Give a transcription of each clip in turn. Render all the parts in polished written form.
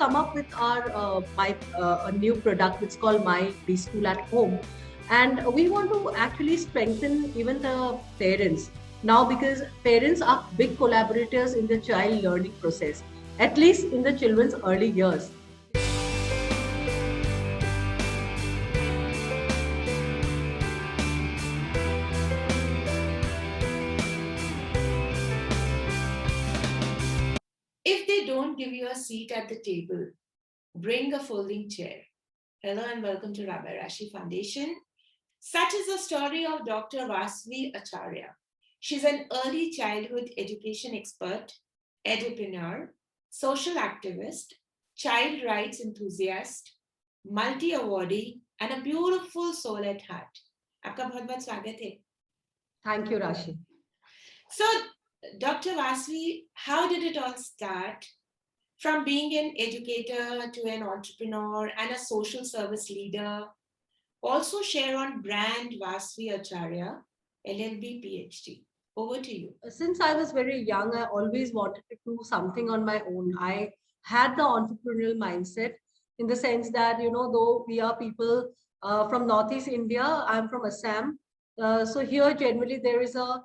come up with our a new product. It's called My Preschool at Home, and we want to actually strengthen even the parents now, because parents are big collaborators in the child learning process, at least in the children's early years. If they don't give you a seat at the table, bring a folding chair. Hello and welcome to Rabbi Rashi Foundation. Such is the story of Dr. Vasavvi Acharya. She's an early childhood education expert, entrepreneur, social activist, child rights enthusiast, multi-awardee, and a beautiful soul at heart. आपका बहुत बहुत स्वागत है. Thank you, Rashi. So, Dr. Vasavvi, how did it all start? From being an educator to an entrepreneur and a social service leader. Also share on brand Vasavvi Acharya, LLB PhD. Over to you. Since I was very young, I always wanted to do something on my own. I had the entrepreneurial mindset, in the sense that, though we are people from Northeast India, I'm from Assam. So here generally there's a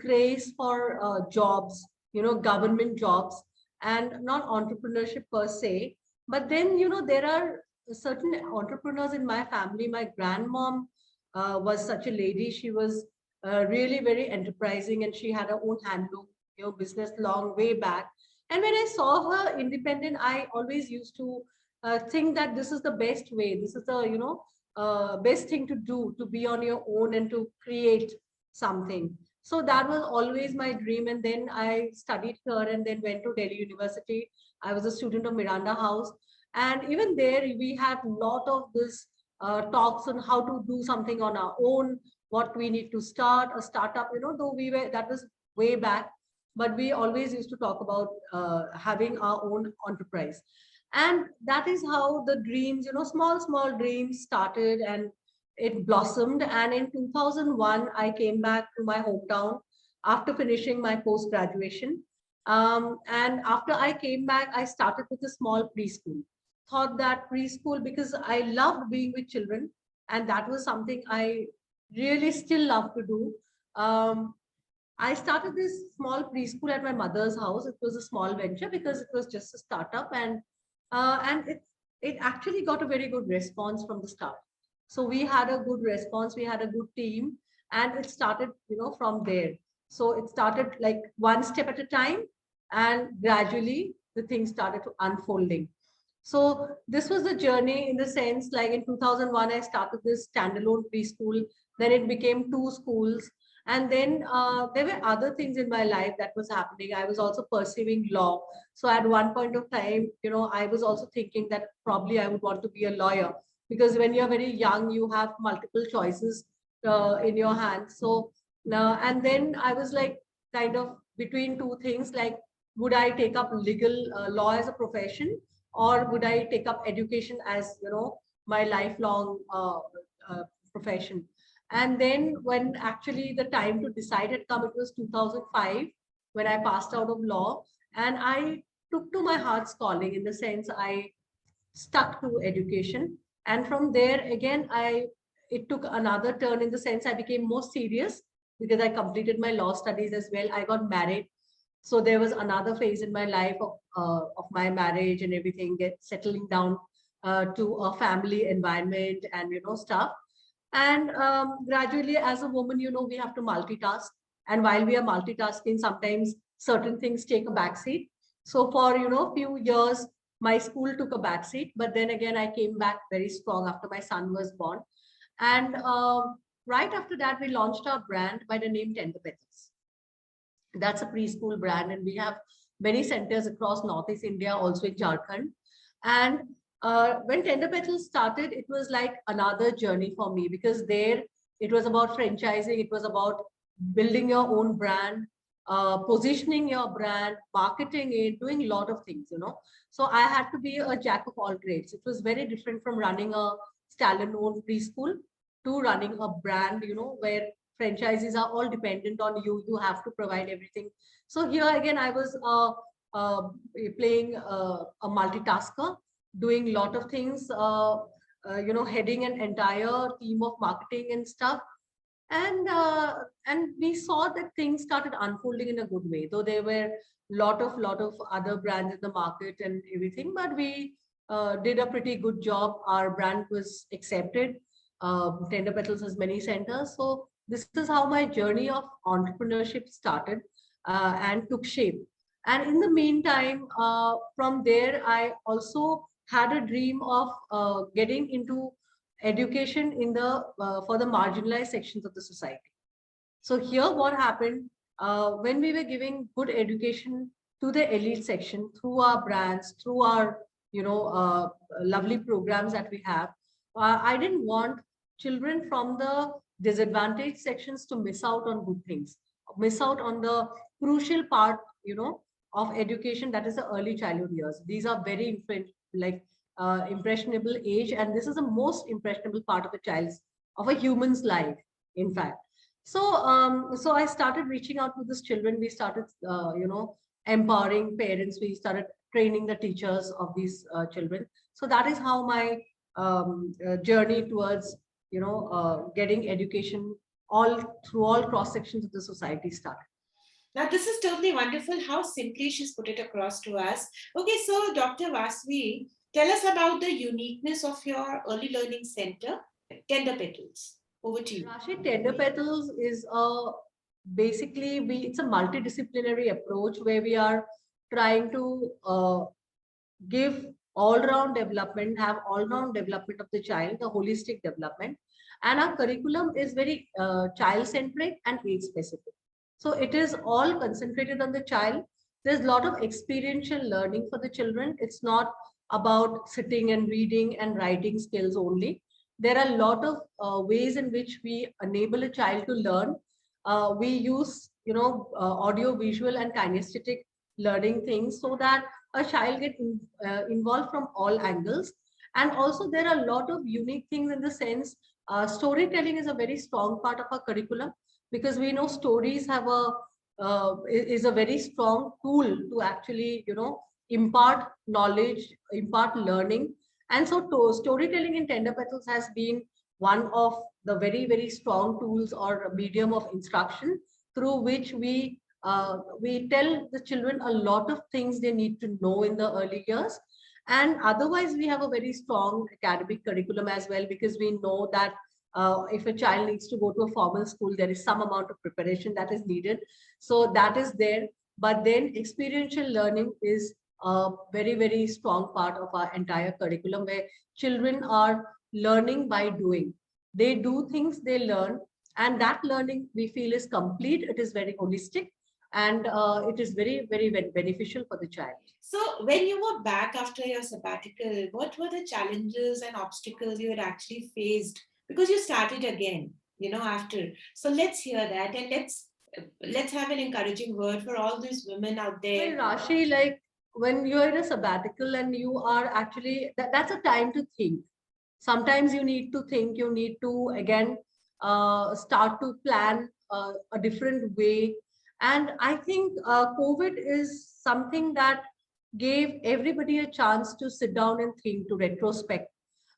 craze for jobs, government jobs, and not entrepreneurship per se. But then, there are certain entrepreneurs in my family. My grandmom was such a lady. She was really very enterprising, and she had her own handloom, business long way back. And when I saw her independent, I always used to think that this is the best way. This is the best thing to do, to be on your own and to create something. So that was always my dream. And then I studied here and then went to Delhi University. I was a student of Miranda House, and even there we had a lot of this talks on how to do something on our own, what we need to start a startup, though that was way back, but we always used to talk about having our own enterprise. And that is how the dreams, small dreams started, and it blossomed. And in 2001, I came back to my hometown after finishing my post-graduation. And after I came back, I started with a small preschool. Thought that preschool, because I loved being with children, and that was something I really still love to do. I started this small preschool at my mother's house. It was a small venture because it was just a startup, and it actually got a very good response from the start. So we had a good response, we had a good team, and it started, from there. So it started like one step at a time, and gradually the things started to unfolding. So this was the journey, in the sense, like in 2001, I started this standalone preschool. Then it became 2 schools. And then there were other things in my life that was happening. I was also pursuing law. So at one point of time, I was also thinking that probably I would want to be a lawyer, because when you're very young, you have multiple choices in your hands. So now, and then I was like kind of between 2 things, like, would I take up legal law as a profession, or would I take up education as, my lifelong profession? And then when actually the time to decide had come, it was 2005 when I passed out of law, and I took to my heart's calling, in the sense I stuck to education. And from there again, it took another turn, in the sense I became more serious, because I completed my law studies as well. I got married. So there was another phase in my life of my marriage and everything, settling down to a family environment and, stuff. And gradually, as a woman, we have to multitask. And while we are multitasking, sometimes certain things take a backseat. So for, few years, my school took a backseat. But then again, I came back very strong after my son was born. And right after that, we launched our brand by the name Tender Petals. That's a preschool brand. And we have many centers across Northeast India, also in Jharkhand. And when Tender Petals started, it was like another journey for me, because there it was about franchising, it was about building your own brand, positioning your brand, marketing it, doing a lot of things, So I had to be a jack of all trades. It was very different from running a standalone preschool to running a brand, where franchises are all dependent on you. You have to provide everything. So here again, I was playing a multitasker, doing a lot of things, heading an entire team of marketing and stuff. And we saw that things started unfolding in a good way, though there were lot of other brands in the market and everything, but we did a pretty good job. Our brand was accepted. Tender Petals has many centers. So this is how my journey of entrepreneurship started and took shape. And in the meantime, from there, I also had a dream of getting into education in the for the marginalized sections of the society. So here what happened, when we were giving good education to the elite section through our brands, through our lovely programs that we have, I didn't want children from the disadvantaged sections to miss out on good things, miss out on the crucial part, of education, that is the early childhood years. These are very impressionable age, and this is the most impressionable part of a human's life, in fact. So I started reaching out to these children. We started empowering parents. We started training the teachers of these children. So that is how my journey towards getting education all through all cross sections of the society started. Now, this is totally wonderful how simply she's put it across to us. Okay, so Dr. Vasavvi, tell us about the uniqueness of your early learning center, Tender Petals. Over to you. Rashi, Tender Petals is it's a multidisciplinary approach where we are trying to give all-round development, have all-round development of the child, the holistic development. And our curriculum is very child-centric and age-specific. So it is all concentrated on the child. There's a lot of experiential learning for the children. It's not about sitting and reading and writing skills only. There are a lot of ways in which we enable a child to learn. We use, audio, visual, and kinesthetic learning things so that a child get involved from all angles. And also there are a lot of unique things in the sense, storytelling is a very strong part of our curriculum, because we know stories have is a very strong tool to actually, impart knowledge, impart learning. And so storytelling in Tender Petals has been one of the very, very strong tools or medium of instruction through which we tell the children a lot of things they need to know in the early years. And otherwise, we have a very strong academic curriculum as well, because we know that if a child needs to go to a formal school, there is some amount of preparation that is needed. So that is there. But then experiential learning is a very, very strong part of our entire curriculum, where children are learning by doing. They do things, they learn, and that learning we feel is complete. It is very holistic, and it is very, very beneficial for the child. So when you were back after your sabbatical, what were the challenges and obstacles you had actually faced? Because you started again, after. So let's hear that, and let's have an encouraging word for all these women out there. Well, Rashi, when you're in a sabbatical and you are actually, that's a time to think. Sometimes you need to think, you need to again start to plan a different way. And I think COVID is something that gave everybody a chance to sit down and think, to retrospect,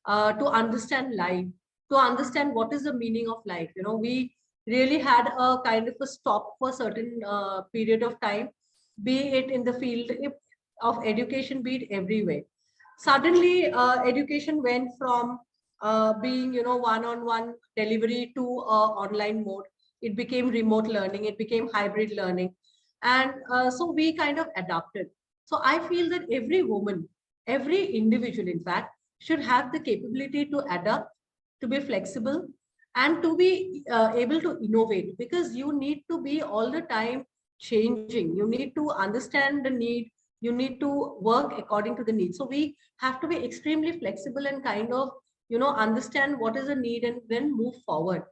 to understand life, to understand what is the meaning of life. We really had a kind of a stop for a certain period of time, be it in the field of education, be it everywhere. Suddenly, education went from being, one-on-one delivery to online mode. It became remote learning. It became hybrid learning. And so we kind of adapted. So I feel that every woman, every individual, in fact, should have the capability to adapt, to be flexible, and to be able to innovate, because you need to be all the time changing. You need to understand the need. You need to work according to the need. So we have to be extremely flexible and kind of, understand what is the need and then move forward.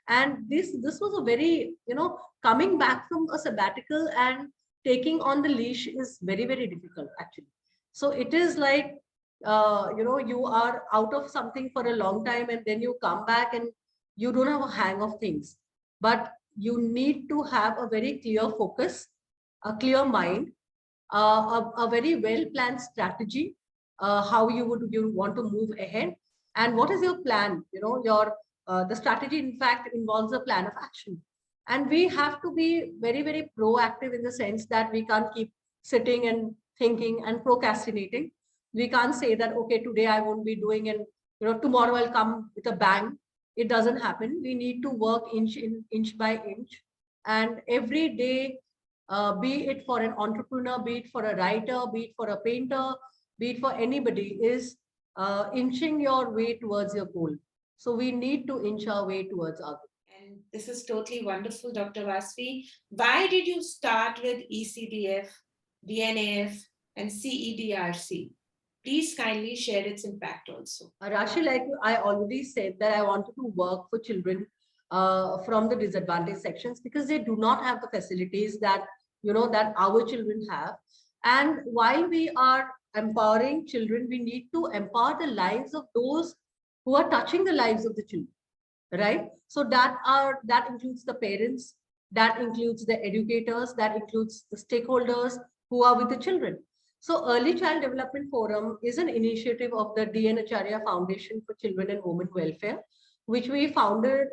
And this was a very, coming back from a sabbatical and taking on the leash is very, very difficult, actually. So it is like, you are out of something for a long time, and then you come back and you don't have a hang of things. But you need to have a very clear focus, a clear mind, a very well-planned strategy, how you want to move ahead, and what is your plan. The strategy, in fact, involves a plan of action, and we have to be very, very proactive, in the sense that we can't keep sitting and thinking and procrastinating. We can't say that, okay, today I won't be doing, and tomorrow I'll come with a bang. It doesn't happen. We need to work inch by inch, and every day, be it for an entrepreneur, be it for a writer, be it for a painter, be it for anybody, is inching your way towards your goal. So we need to inch our way towards our goal. And this is totally wonderful, Dr. Vasavvi. Why did you start with ECDF, DNAF, and CEDRC? Please kindly share its impact also. Rashi, like I already said, that I wanted to work for children from the disadvantaged sections, because they do not have the facilities that that our children have. And while we are empowering children, we need to empower the lives of those who are touching the lives of the children, right? So that includes the parents, that includes the educators, that includes the stakeholders who are with the children. So Early Child Development Forum is an initiative of the Acharya Foundation for Children and Women Welfare, which we founded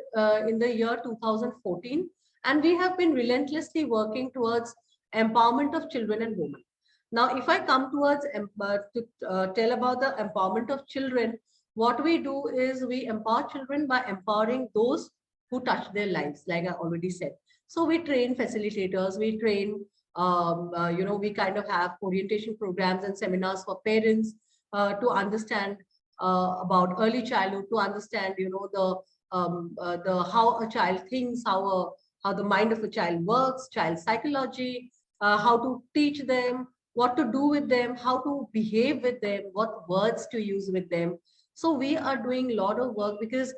in the year 2014. And we have been relentlessly working towards empowerment of children and women. Now, if I come towards tell about the empowerment of children, what we do is we empower children by empowering those who touch their lives, like I already said. So we train facilitators, we train, we kind of have orientation programs and seminars for parents to understand about early childhood, to understand, the how a child thinks, how the mind of a child works, child psychology, how to teach them, what to do with them, how to behave with them, what words to use with them. So we are doing a lot of work, because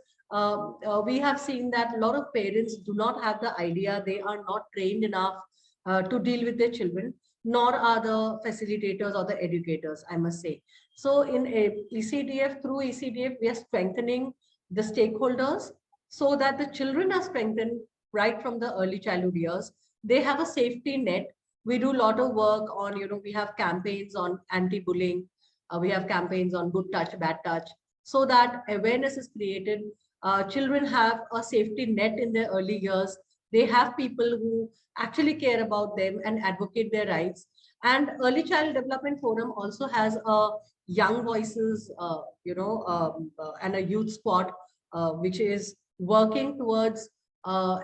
we have seen that a lot of parents do not have the idea, they are not trained enough to deal with their children, nor are the facilitators or the educators, I must say. So in ECDF, through ECDF, we are strengthening the stakeholders so that the children are strengthened right from the early childhood years. They have a safety net. We do a lot of work on, we have campaigns on anti-bullying. We have campaigns on good touch, bad touch, so that awareness is created. Children have a safety net in their early years. They have people who actually care about them and advocate their rights. And Early Child Development Forum also has a young voices, and a youth squad, which is working towards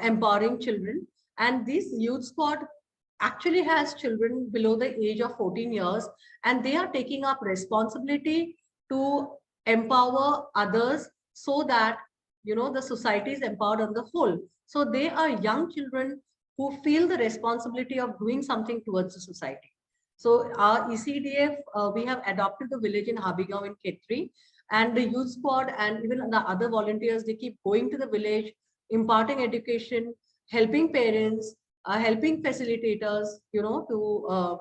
empowering children. And this youth squad actually has children below the age of 14 years, and they are taking up responsibility to empower others, so that the society is empowered on the whole. So they are young children who feel the responsibility of doing something towards the society. So our ECDF, we have adopted the village in Habigaon in Khetri, and the youth squad and even the other volunteers, they keep going to the village, imparting education, helping parents, helping facilitators, to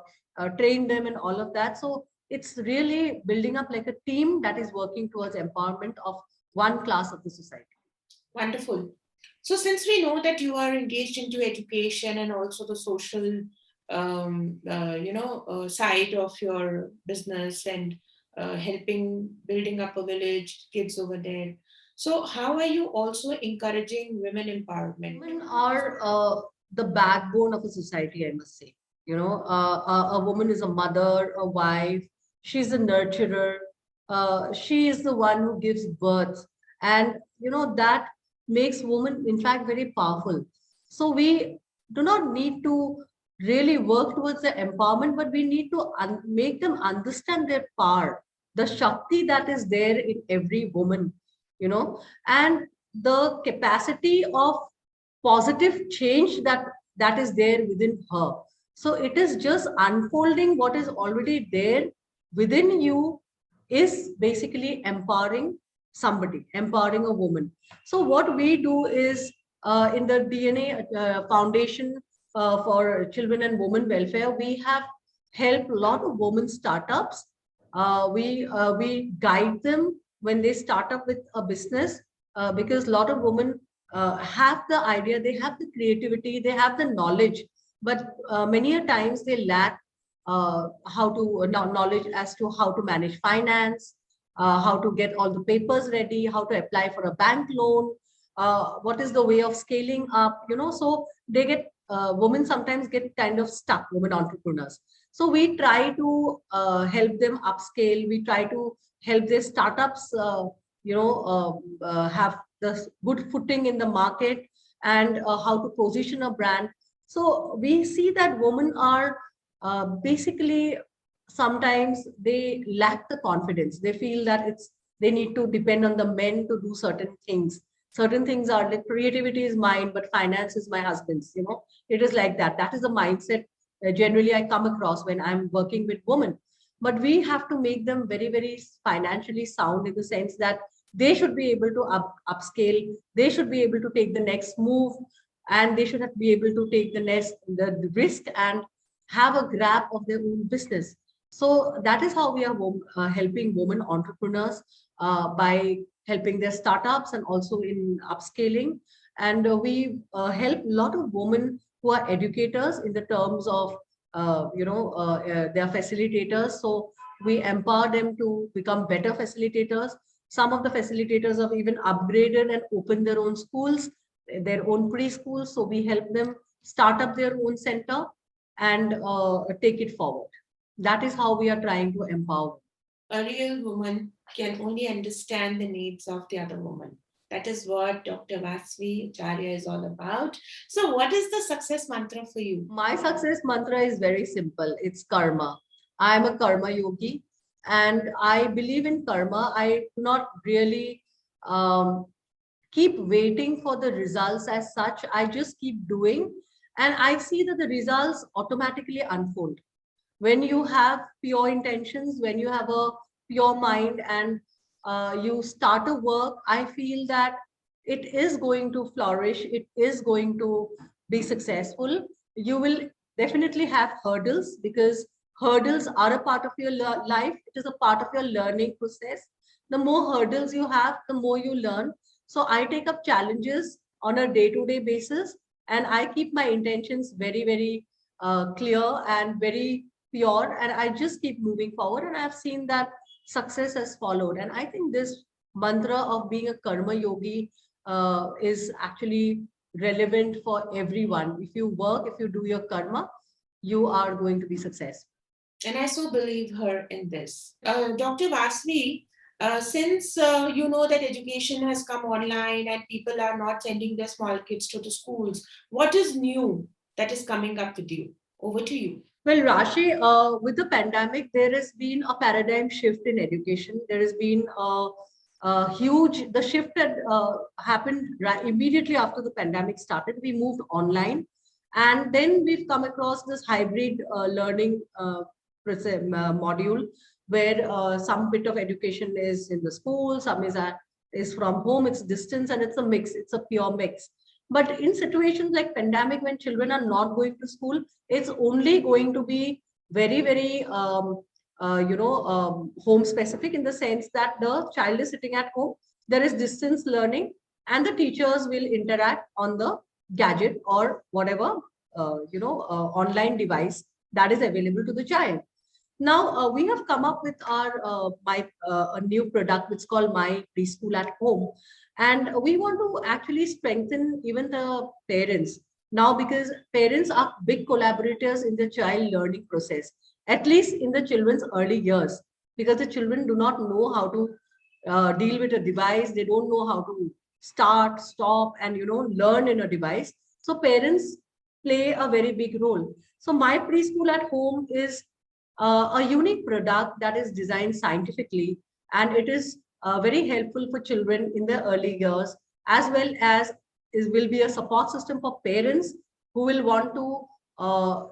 train them and all of that. So it's really building up like a team that is working towards empowerment of one class of the society. Wonderful. So since we know that you are engaged into education and also the social, side of your business, and helping building up a village, kids over there. So how are you also encouraging women empowerment? Women are the backbone of a society, I must say. A woman is a mother, a wife, she's a nurturer, she is the one who gives birth. And, that makes women, in fact, very powerful. So we do not need to really work towards the empowerment, but we need to make them understand their power, the Shakti that is there in every woman, and the capacity of positive change that is there within her. So it is just unfolding what is already there within you, is basically empowering somebody, empowering a woman. So what we do is, in the DNA Foundation for Children and Women Welfare, we have helped a lot of women startups. We guide them when they start up with a business, because a lot of women have the idea, they have the creativity, they have the knowledge, but many a times they lack how to knowledge as to how to manage finance, how to get all the papers ready, how to apply for a bank loan, what is the way of scaling up, so they get, women sometimes get kind of stuck, women entrepreneurs. So we try to help them upscale. We try to help their startups, have the good footing in the market, and how to position a brand. So we see that women are basically, sometimes they lack the confidence. They feel that they need to depend on the men to do certain things. Certain things are like, creativity is mine, but finance is my husband's. It is like that. That is the mindset generally I come across when I'm working with women. But we have to make them very, very financially sound, in the sense that they should be able to upscale. They should be able to take the next move, and they should have to be able to take the risk and have a grab of their own business. So that is how we are helping women entrepreneurs, by helping their startups and also in upscaling. And we help a lot of women who are educators in the terms of, they are facilitators. So we empower them to become better facilitators. Some of the facilitators have even upgraded and opened their own schools, their own preschools. So we help them start up their own center and take it forward. That is how we are trying to empower. A real woman can only understand the needs of the other woman. That is what Dr. Vasavvi Acharya is all about. So what is the success mantra for you? My success mantra is very simple. It's karma. I am a karma yogi, and I believe in karma. I do not really keep waiting for the results as such. I just keep doing, and I see that the results automatically unfold. When you have pure intentions, when you have a pure mind, and you start a work, I feel that it is going to flourish. It is going to be successful. You will definitely have hurdles, because hurdles are a part of your life. It is a part of your learning process. The more hurdles you have, the more you learn. So I take up challenges on a day-to-day basis, and I keep my intentions very, very clear and very pure, and I just keep moving forward, and I've seen that success has followed. And I think this mantra of being a karma yogi is actually relevant for everyone. If you work, if you do your karma, you are going to be successful. And I so believe her in this. Dr. Vasavvi, since you know that education has come online and people are not sending their small kids to the schools, what is new that is coming up with you? Over to you. Well, Rashi, with the pandemic, there has been a paradigm shift in education. There has been a huge, the shift that happened immediately after the pandemic started. We moved online, and then we've come across this hybrid learning module, where some bit of education is in the school, some is from home, it's distance, and it's a mix, it's a pure mix. But in situations like pandemic, when children are not going to school, it's only going to be very, very, home specific, in the sense that the child is sitting at home, there is distance learning, and the teachers will interact on the gadget or whatever, online device that is available to the child. Now we have come up with our a new product, which is called My Preschool at Home, and we want to actually strengthen even the parents now, because parents are big collaborators in the child learning process, at least in the children's early years, because the children do not know how to deal with a device. They don't know how to start, stop, and learn in a device. So parents play a very big role. So My Preschool at Home is a unique product that is designed scientifically, and it is very helpful for children in the early years, as well as will be a support system for parents who will want to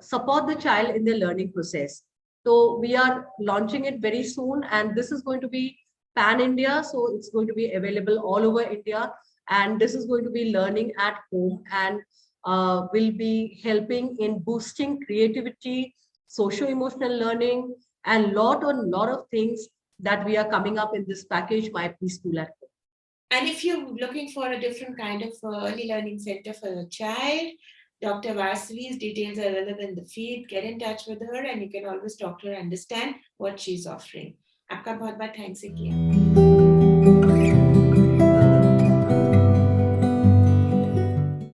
support the child in their learning process. So we are launching it very soon, and this is going to be pan India. So it's going to be available all over India, and this is going to be learning at home, and will be helping in boosting creativity, socio-emotional learning, and lot of things that we are coming up in this package, My Preschool at Home. And if you're looking for a different kind of early learning center for a child, Dr. Vasavvi's details are available in the feed. Get in touch with her and you can always talk to her, understand what she's offering. आपका बहुत बहुत thanks again.